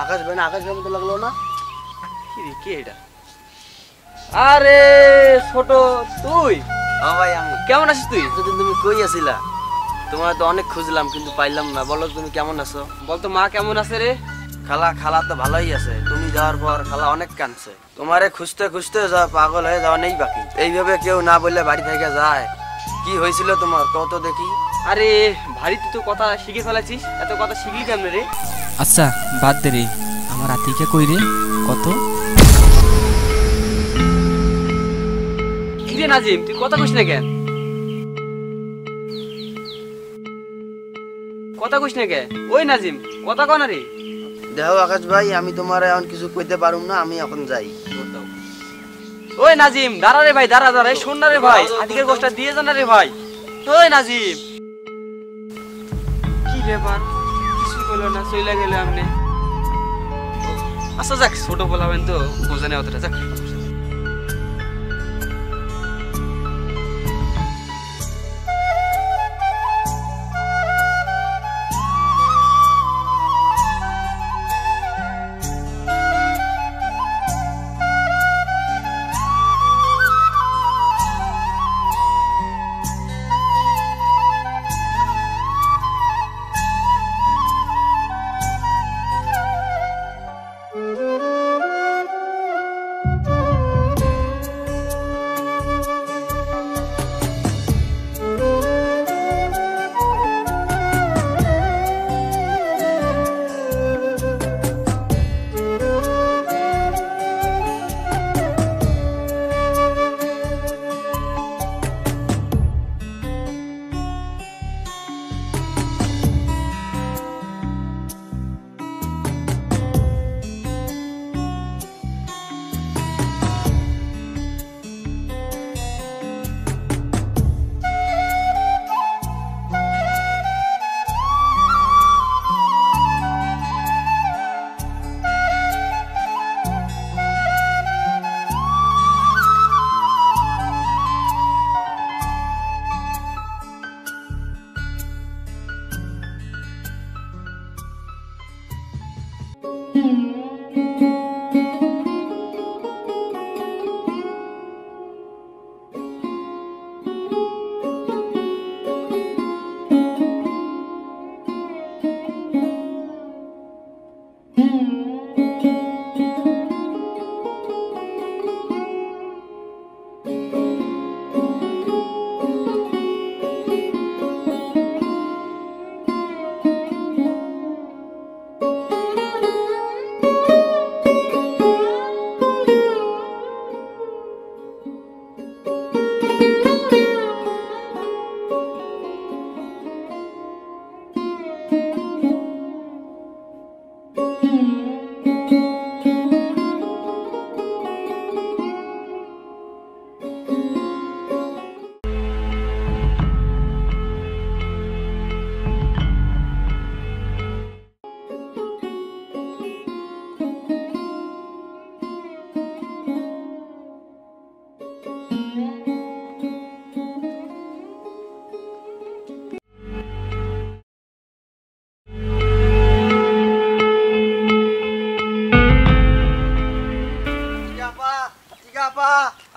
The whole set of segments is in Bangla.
আকাশ ভাই না, আকাশ ভাই মতো লাগলো না? কি রে, কে এটা? আরে ছোট, তুই? হ্যাঁ ভাই আমি। কেমন আছিস তুই? এতদিন তুমি কই আছিলা? তোমার তো অনেক খুঁজলাম কিন্তু পাইলাম না। বলো তুমি কেমন আছো? বলতো মা কেমন আছে রে? খালা তো ভালোই আছে। তুমি যাওয়ার পর খালা অনেক কাঁদছে। তোমারে খুঁজতে খুঁজতে যা পাগল হয়ে যাওয়া নেই বাকি। এইভাবে কেউ না বললে বাড়ি থেকে যায়। কি হয়েছিল তোমার কত দেখি? আরে ভারী, তুই তো কথা শিখে ফেলেছিস। এত কথা শিখলি কেমনে রে? আচ্ছা বাদ দে রে, আমার আতিকা কই রে? কত কি রে নাজিম, তুই কথা কইস না কেন? কথা কইস না কেন? ওই নাজিম, কথা কও না রে। দেখো আকাশ ভাই, আমি তোমার এখন কিছু কইতে পারুম না, আমি এখন যাই। ওই নাজিম, দাঁড়া রে ভাই, দাঁড়া দাঁড়া, শোন না রে ভাই, আদিকের গোষ্ঠটা দিয়ে যা না রে ভাই। ওই নাজিম, কি ব্যাপার? কিছুই বললো না, চইলা গেল আপনি। আচ্ছা যাক, ছোট বলাবেন তো, বোঝা নেই অতটা, যাক।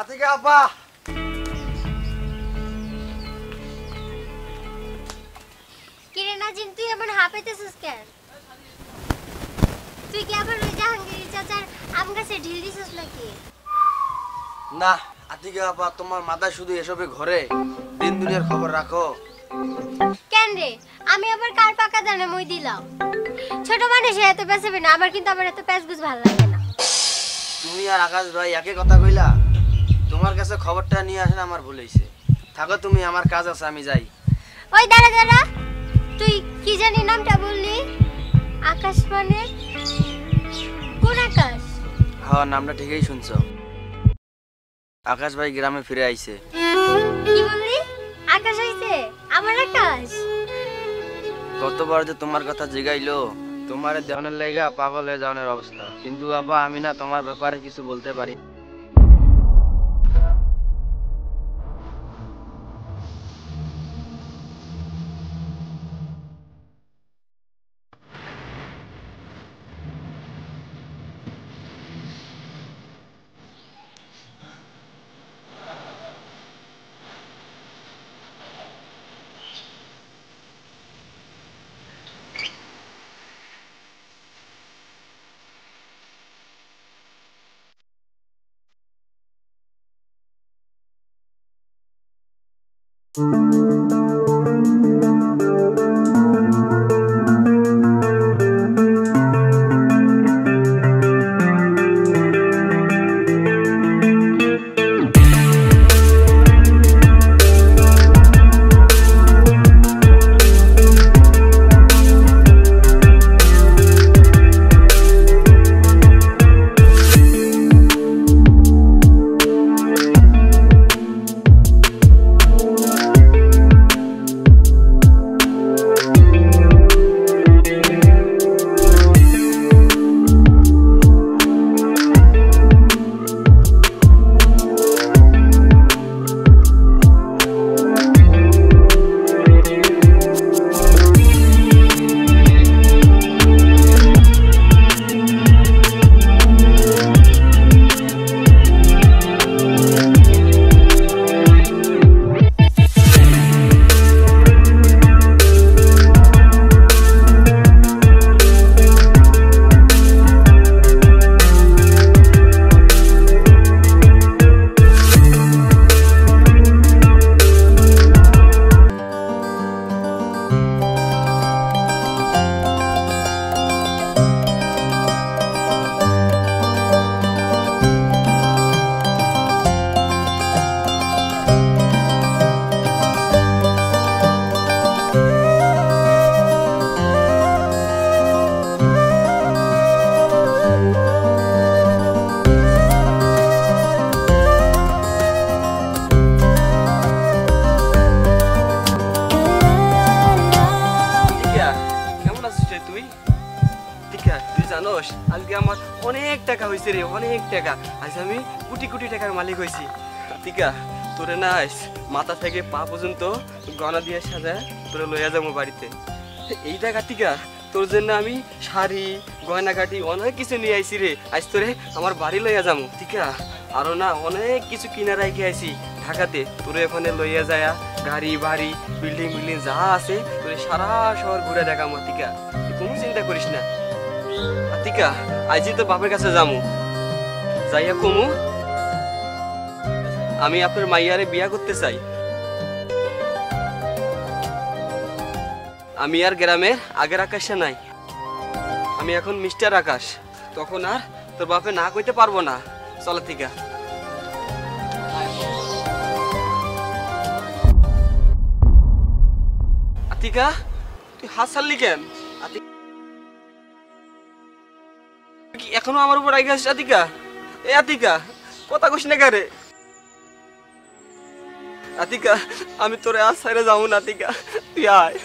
আতিকা আপা, কিরে নাজিম, তুই এমন হাঁপাইতেছিস কেন? তুই কি আবার ওই জাহাঙ্গীর চাচার আম গাছে ঢিল দিছিস নাকি? না আতিকা আপা, তোমার মাথায় শুধু এসবে ঘরে দিন দুনিয়ার খবর রাখো কেন রে? আমি আবার কার পাকা জানে মই দিলাম? ছোট মানুষ এত পেছাবে না, আমার কিন্তু আবার এত প্যাচগুজ ভালো লাগে না। তুমি আর আকাশ ভাই একই কথা কইলা। তোমার কাছে খবরটা নিয়ে আসেন আমার ভুল হইছে। থাকো তুমি, আমার কাজ আছে, আমি যাই। ওই দাঁড়া দাঁড়া, তুই কি জানি নামটা বললি? আকাশ মানে কোন আকাশ? হ্যাঁ, নামটা ঠিকই শুনছো। আকাশ ভাই গ্রামে ফিরে আইছে। কি বললি? আকাশ আইছে? আমার আকাশ? কতবার যে তোমার কথা জিগাইলো, তোমার দেওয়ানের লাইগা পাগল হয়ে যাওয়ার অবস্থা। কিন্তু বাবা আমি না তোমার ব্যাপারে কিছু বলতে পারি। আজকে আমার অনেক টাকা হয়েছে রে, অনেক টাকা। আজ আমি কোটি কোটি টাকার মালিক হয়েছি। টিকা তোরে না মাথা থেকে পা পর্যন্ত গয়না দিয়ে সাজা তোরে লইয়া যাবো বাড়িতে। এই টাকা টিকা তোর জন্য আমি শাড়ি গয়নাঘাটি অনেক কিছু নিয়ে আইছি রে। আজ তোরে আমার বাড়ি লইয়া যাবো। টিকা আরো না অনেক কিছু কিনা রাখি আইছি ঢাকাতে, তোরে ওখানে লইয়া যায় গাড়ি বাড়ি বিল্ডিং বিল্ডিং যা আছে তোরে সারা শহর ঘুরে দেখাবো। টিকা তুই কোনো চিন্তা করিস না। টিকা আজই তো বাপের কাছে যামু, যাইয়া কমু আমি আপনার মাইয়ারে বিয়া করতে চাই। আমি আর গ্রামের আগের আকাশে নাই, আমি এখন মিস্টার আকাশ। তখন আর তোর বাপে না কইতে পারবো না। চলো টিকা। আতিকা তুই হাত ছাড়লি কেন? এখনো আমার উপর রাগ আছিস? আতিকা এ আতিকা কথা কইস না কারে? আতিকা আমি তোরে আজ ছাইরে যাবো না। আতিকা তুই আয়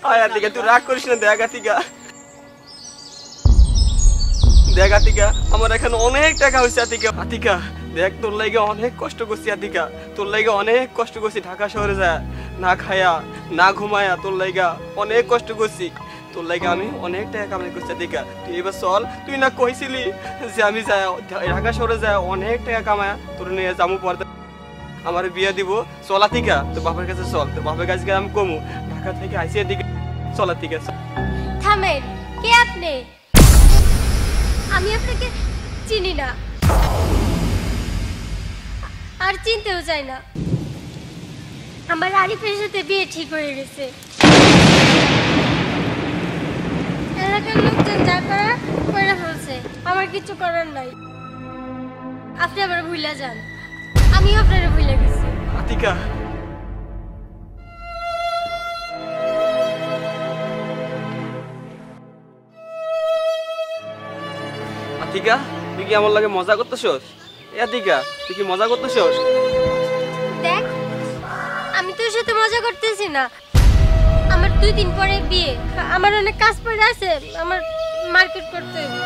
আয়। আতিকা তুই রাগ করিস না। দেখ আতিকা, দেখ আতিকা আমার এখানে অনেক টাকা হয়েছে। আতিকা আতিকা দেখ তোর লাগে অনেক কষ্ট করছি। আতিকা তোর লাগে অনেক কষ্ট করছি। ঢাকা শহরে যা না খায়া না ঘুমায়া তোর লাগা অনেক কষ্ট করছি। তোর লাগে আমি অনেক টাকা কামাই করছি। আতিকা তুই এবার চল। তুই না কইছিলি যে আমি যাই ঢাকা শহরে যাই অনেক টাকা কামায়া তোর নিয়ে যাবো পরে আমার বিয়ে দিব। চল আতিকা তোর বাপের কাছে চল। তোর বাপের কাছে আমি কমু ঢাকা থেকে আইসি। এদিকে চল আতিকা। থামেন, কে আপনি? আমি আপনাকে চিনি না আর চিনতেও চাই না। আমার আরিফের সাথে বিয়ে ঠিক হয়ে গেছে। এলাকার লোকজন যা করা করে ফেলছে, আমার কিছু করার নাই। আপনি আবার ভুলে যান, আমিও আপনারা ভুলে গেছি। আতিকা আতিকা তুই কি আমার লাগে মজা করতেছস? এ আতিকা তুই কি মজা করতেছস? দেখ আমি তোর সাথে মজা করতেছি না। আমার 2 দিন পরে বিয়ে, আমার অনেক কাজ পড়ে আছে, আমার মার্কেট করতে হবে।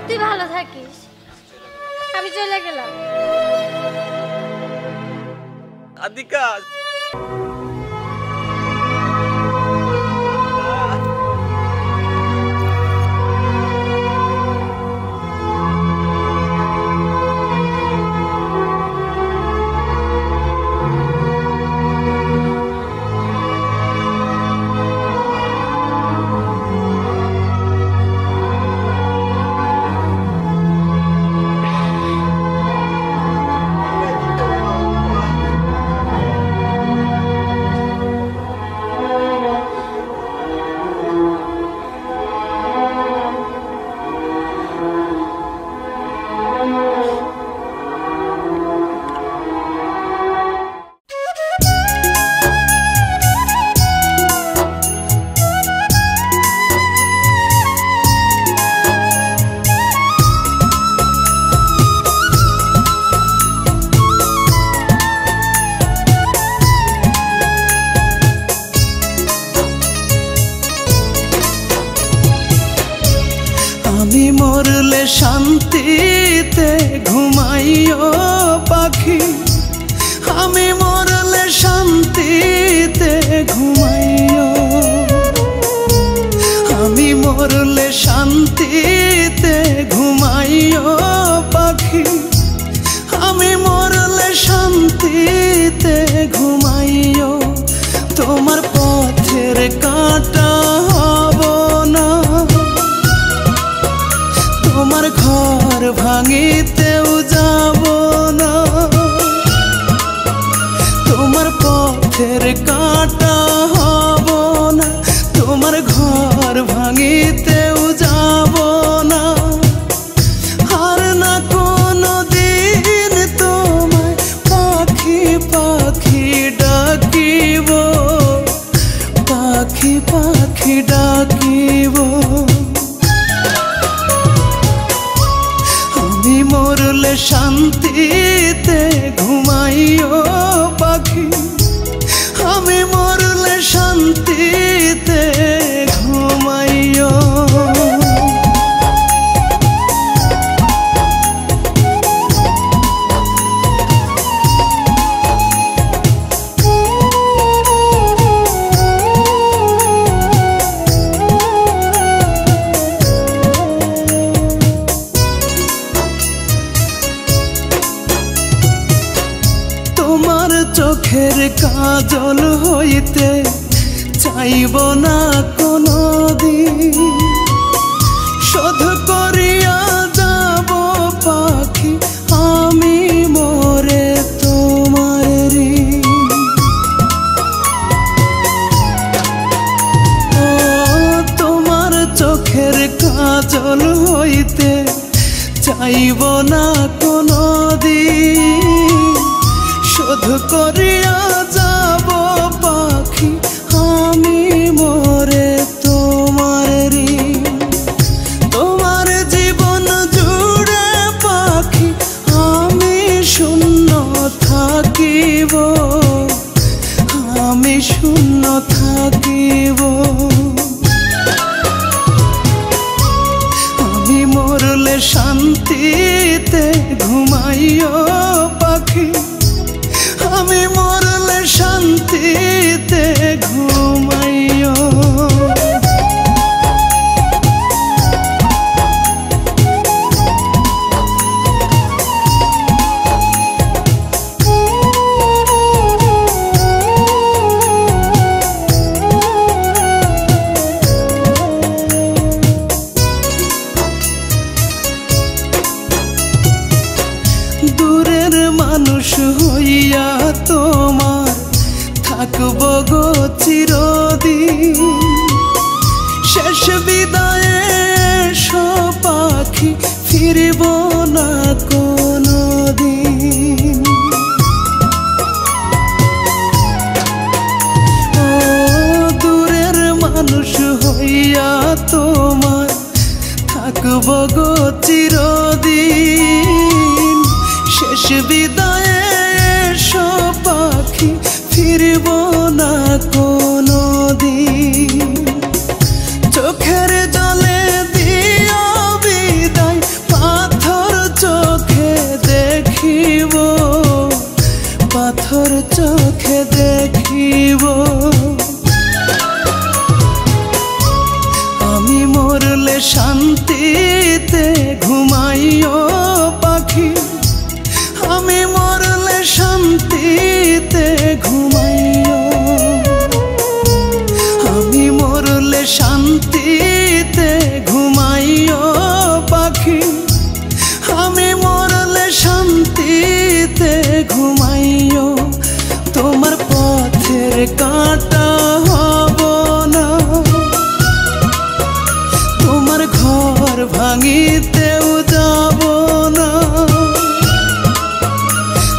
তুই ভালো থাকিস, আমি চলে গেলাম। আতিকা আমি মরলে শান্তিতে ঘুমাইও পাখি, আমি মরলে শান্তিতে ঘুমাইও, আমি মরলে শান্তিতে ঘুমাইও পাখি, আমি মরলে শান্তিতে ঘুমাইও। তোমার পথের কাঁটা হব না, তোমার ঘর ভাঙিতেও যাব না, তোমার পথের কাঁটা হব না, তোমার ঘর ভাঙিতেও যাব না। আর না কোনো দিন তোমায় পাখি পাখি ডাকিব, পাখি পাখি ডাকিব। আমি মরলে শান্তিতে ঘুমাইও পাখি, আমি মরলে শান্তিতে ঘুমাইও। তোমার চোখের কাজল হইতে চাইব না কোনো দিন, শোধ করিয়া যাব পাখি আমি মরে তোমার ঋণ। ও তোমার চোখের কাজল হইতে চাইব না কোনো দিন, শোধ করিয়া যাব পাখি আমি মরে তোমার ঋণ। তোমার জীবন জুড়ে পাখি আমি শূন্য থাকিব, আমি শূন্য থাকিব। আমি মরলে শান্তিতে ঘুমাইও পাখি, আমি মরলে শান্তিতে ঘুমাইও। দূরের মানুষ হইয়া তোমার থাকব গো চিরদিন, শেষ বিদায়ে এসো পাখি ফিরব না কোনো দিন। ও দূরের মানুষ হইয়া তোমার থাকব গো চিরদিন, শেষ বিদায়ে এসো পাখি ফিরব না কোনো দিন। চোখের জলে দিও বিদায়, পাথর চোখে দেখিব, পাথর চোখে দেখিব। আমি মরলে শান্তিতে ঘুমাইও পাখি, আমি মরলে শান্তিতে ঘুমাইও, আমি মরলে শান্তিতে ঘুমাইও পাখি, আমি মরলে শান্তিতে ঘুমাইও। তোমার পথের কাঁটা হব না, তোমার ঘর ভাঙিতেও যাব না,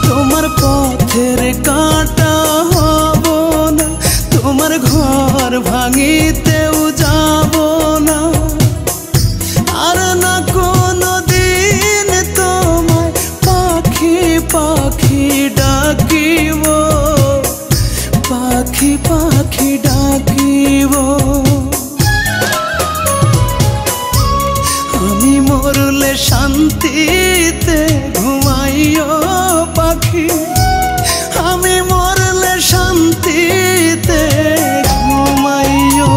তোমার পথের কাঁটা হব না, তোমার ঘর ভাঙিতেও যাব না। আর না কোনো দিন তোমায় পাখি পাখি ডাকিব, পাখি পাখি ডাকিব। আমি শান্তিতে ঘুমাইও পাখি, আমি মরলে শান্তিতে ঘুমাইও।